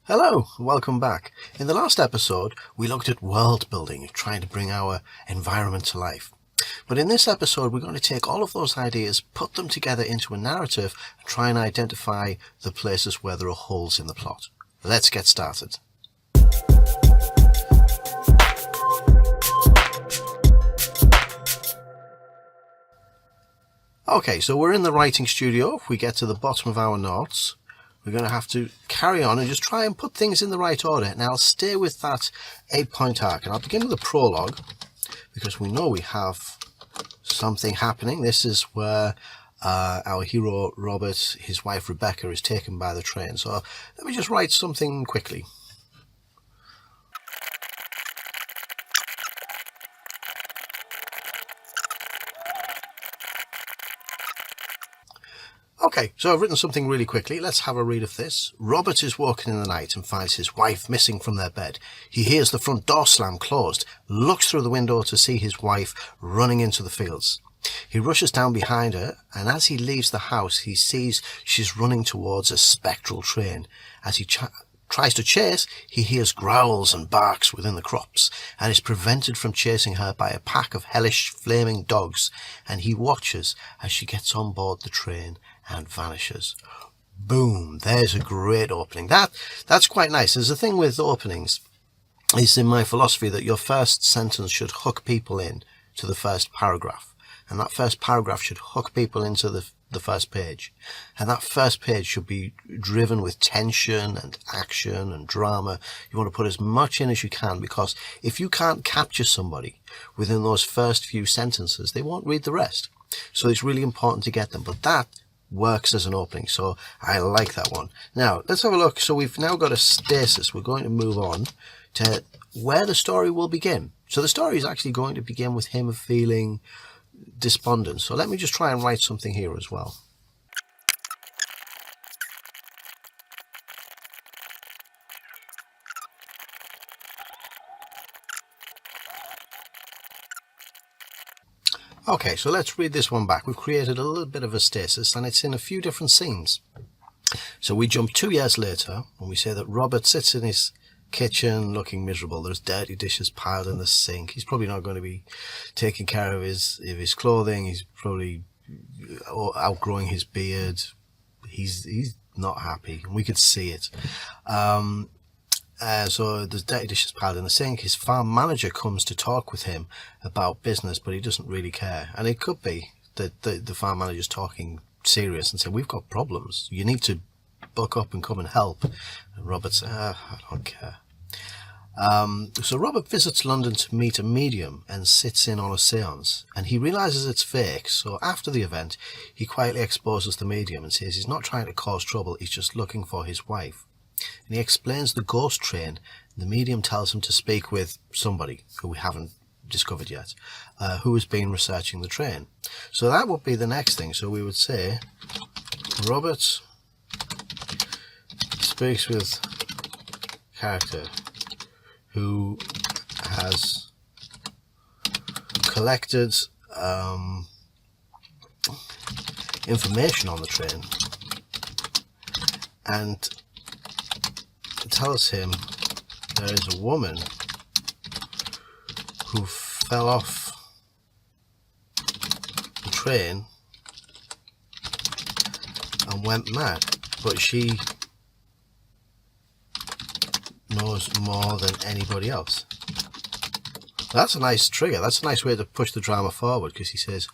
Hello, welcome back. In the last episode, we looked at world building, trying to bring our environment to life. But in this episode, we're going to take all of those ideas, put them together into a narrative, and try and identify the places where there are holes in the plot. Let's get started. Okay, so we're in the writing studio. If we get to the bottom of our notes, we're going to have to carry on and just try and put things in the right order. Now I'll stay with that 8-point arc, and I'll begin with a prologue because we know we have something happening. This is where our hero Robert, his wife Rebecca, is taken by the train. So let me just write something quickly. Okay, so I've written something really quickly. Let's have a read of this. Robert is walking in the night and finds his wife missing from their bed. He hears the front door slam closed, looks through the window to see his wife running into the fields. He rushes down behind her, and as he leaves the house, he sees she's running towards a spectral train. As he tries to chase, he hears growls and barks within the crops, and is prevented from chasing her by a pack of hellish flaming dogs, and he watches as she gets on board the train and vanishes. Boom, there's a great opening. That's quite nice. There's a thing with openings, is in my philosophy that your first sentence should hook people in to the first paragraph, and that first paragraph should hook people into the first page, and that first page should be driven with tension and action and drama. You want to put as much in as you can, because if you can't capture somebody within those first few sentences, they won't read the rest. So it's really important to get them, but that works as an opening, so I like that one. Now let's have a look. So we've now got a stasis. We're going to move on to where the story will begin. So the story is actually going to begin with him feeling despondent. So let me just try and write something here as well. Okay, so let's read this one back. We've created a little bit of a stasis, and it's in a few different scenes. So we jump 2 years later, and we say that Robert sits in his kitchen looking miserable. There's dirty dishes piled in the sink. He's probably not going to be taking care of his clothing. He's probably outgrowing his beard. He's not happy. We could see it. So there's dirty dishes piled in the sink. His farm manager comes to talk with him about business, but he doesn't really care. And it could be that the farm manager's talking serious and saying, we've got problems. You need to buck up and come and help. And Robert says, I don't care. So Robert visits London to meet a medium and sits in on a seance, and he realizes it's fake. So after the event, he quietly exposes the medium and says he's not trying to cause trouble, he's just looking for his wife. And he explains the ghost train. The medium tells him to speak with somebody who we haven't discovered yet, who has been researching the train. So that would be the next thing. So we would say Robert speaks with character who has collected information on the train and tells him there is a woman who fell off the train and went mad, but she knows more than anybody else. That's a nice trigger. That's a nice way to push the drama forward, because he says,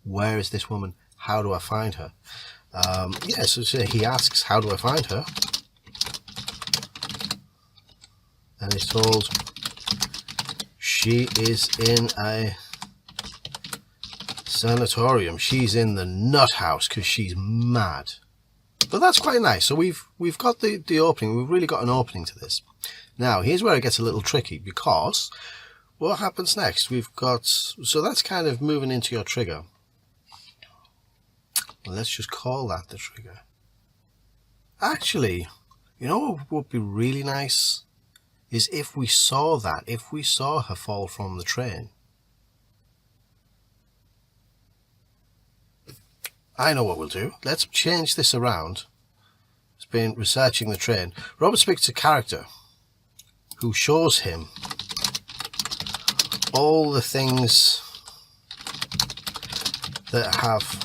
where is this woman? How do I find her? So he asks, how do I find her? And he's told she is in a sanatorium. She's in the nut house because she's mad. But that's quite nice. So we've got the opening. We've really got an opening to this. Now here's where it gets a little tricky, because what happens next? So that's kind of moving into your trigger. Let's just call that the trigger. Actually, you know what would be really nice is if we saw her fall from the train. I know what we'll do. Let's change this around. Let's been researching the train. Robert speaks to a character who shows him all the things that have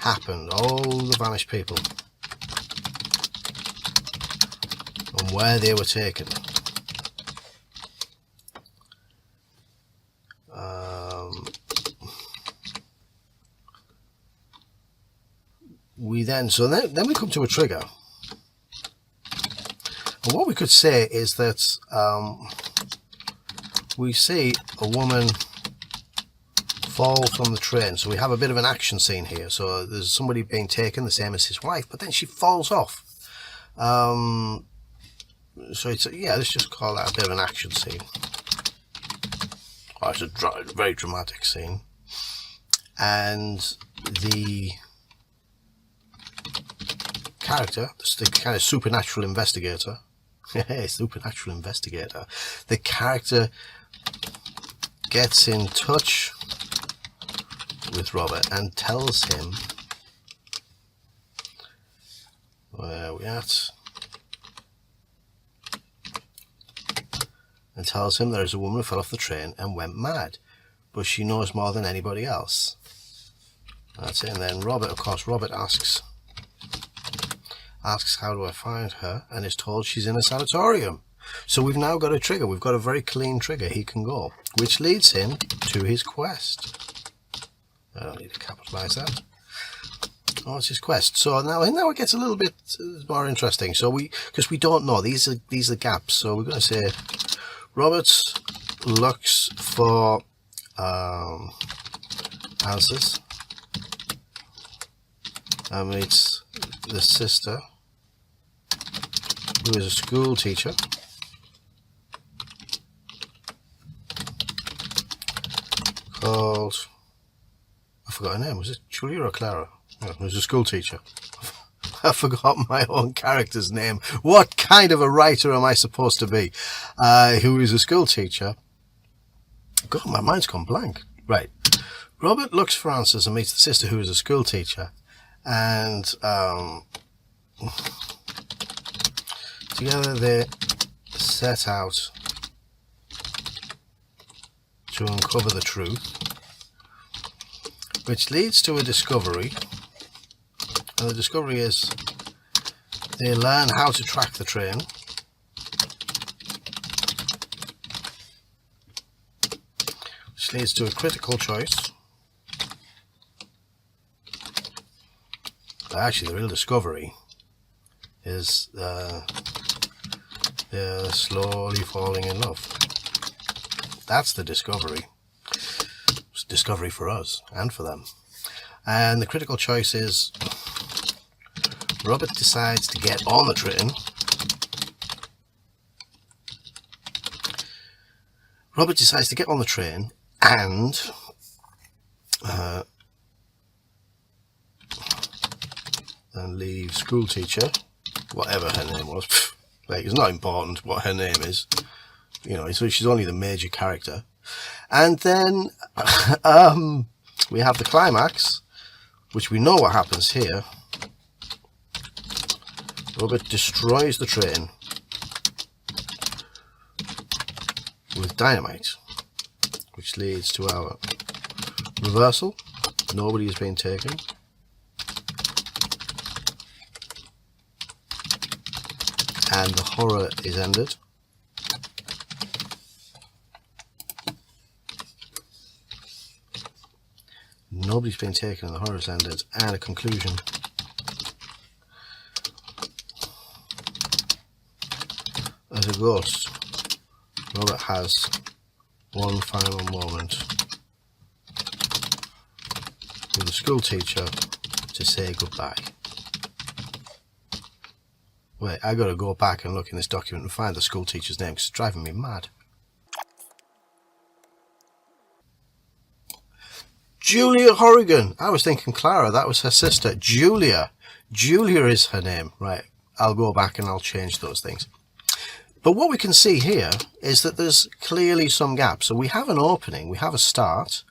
happened, all the vanished people, and where they were taken. Then we come to a trigger. And what we could say is that we see a woman fall from the train. So we have a bit of an action scene here. So there's somebody being taken, the same as his wife, but then she falls off. So it's, yeah, let's just call that a bit of an action scene. Oh, it's a very dramatic scene. And the character, the kind of supernatural investigator, the character gets in touch with Robert and tells him, where are we at? And tells him there is a woman who fell off the train and went mad, but she knows more than anybody else. That's it. And then Robert, of course, asks how do I find her, and is told she's in a sanatorium. So we've now got a trigger. We've got a very clean trigger. He can go, which leads him to his quest. I don't need to capitalize that. Oh, it's his quest. So now it gets a little bit more interesting. So because we don't know, these are gaps. So we're going to say Robert looks for answers and meets the sister, who is a school teacher, called, I forgot her name, was it Julia or Clara? No, it was a school teacher. I forgot my own character's name. What kind of a writer am I supposed to be? Who is a school teacher. God, my mind's gone blank. Right. Robert looks for answers and meets the sister, who is a school teacher. And together they set out to uncover the truth, which leads to a discovery. And the discovery is they learn how to track the train, which leads to a critical choice. But actually, the real discovery is they're slowly falling in love. That's the discovery. It's a discovery for us and for them. And the critical choice is Robert decides to get on the train. Robert decides to get on the train and leave school teacher, whatever her name was. Like, it's not important what her name is, you know. So she's only the major character. And then we have the climax, which we know what happens here. Robert destroys the train with dynamite, which leads to our reversal. Nobody has been taken. And the horror is ended. Nobody's been taken and the horror is ended. And a conclusion. As a ghost, Robert has one final moment with the school teacher to say goodbye. Wait, I gotta go back and look in this document and find the school teacher's name because it's driving me mad. Julia Horrigan. I was thinking Clara, that was her sister. Julia is her name. Right, I'll go back and I'll change those things. But what we can see here is that there's clearly some gaps. So we have an opening, we have a start,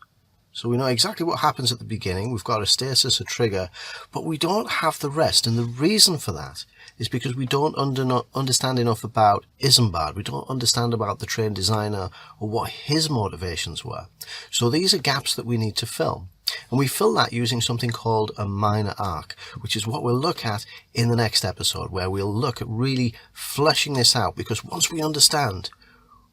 So we know exactly what happens at the beginning. We've got a stasis, a trigger, but we don't have the rest. And the reason for that is because we don't understand enough about Isambard. We don't understand about the train designer or what his motivations were. So these are gaps that we need to fill. And we fill that using something called a minor arc, which is what we'll look at in the next episode, where we'll look at really fleshing this out. Because once we understand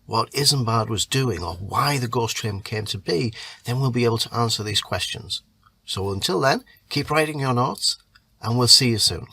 what Isambard was doing or why the ghost train came to be, then we'll be able to answer these questions. So until then, keep writing your notes, and we'll see you soon.